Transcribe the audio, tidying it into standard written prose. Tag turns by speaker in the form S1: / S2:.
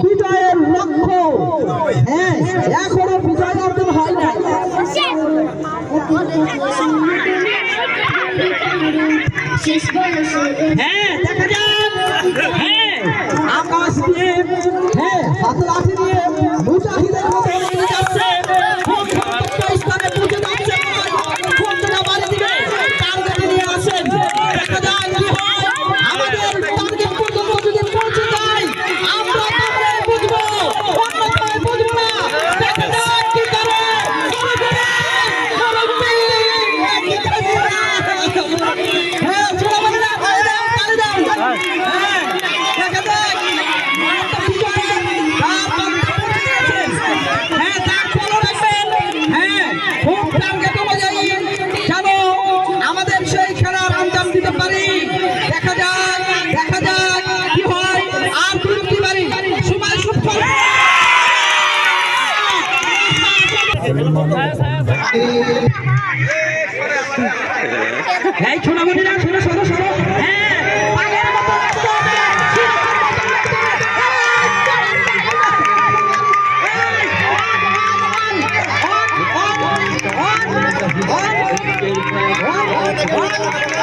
S1: বিজয়ের লক্ষ্য। হ্যাঁ, এখনো বিজয় অর্জন হয় না। হ্যাঁ, দেখা যাক। হ্যাঁ, আকাশ দিয়ে, হ্যাঁ, হাত লাঠি দিয়ে মুজাহিদের মতো এগিয়ে যাচ্ছে। স্থানে পৌঁছে যাচ্ছে, বাড়ি দিকে টার্গেটে নিয়ে আসেন। দেখা যাক কি হয়। আমাদের টার্গেট পর্যন্ত যদি পৌঁছে যায় আমরা তাহলে বুঝবো, অন্যথায় বুঝবো না। দেখা যাক কি করে। হ্যাঁ, ছোট বন্ধুরা, তালি দাও, তালি দাও। হ্যাঁ, দেখা যাক। হ্যাঁ, তার ফলো রাখবেন। হ্যাঁ, খুব টার্গেট অনুযায়ী যেন আমাদের সেই খেলার আঞ্জাম দিতে পারি। দেখা যাক, দেখা যাক কি হয়। আর বিরতি বাড়ি সময় সুফল। এই ছোট বন্ধুরা, ছোট সরো সরো। হ্যাঁ, পাগলের মতো লাগতে হবে। On!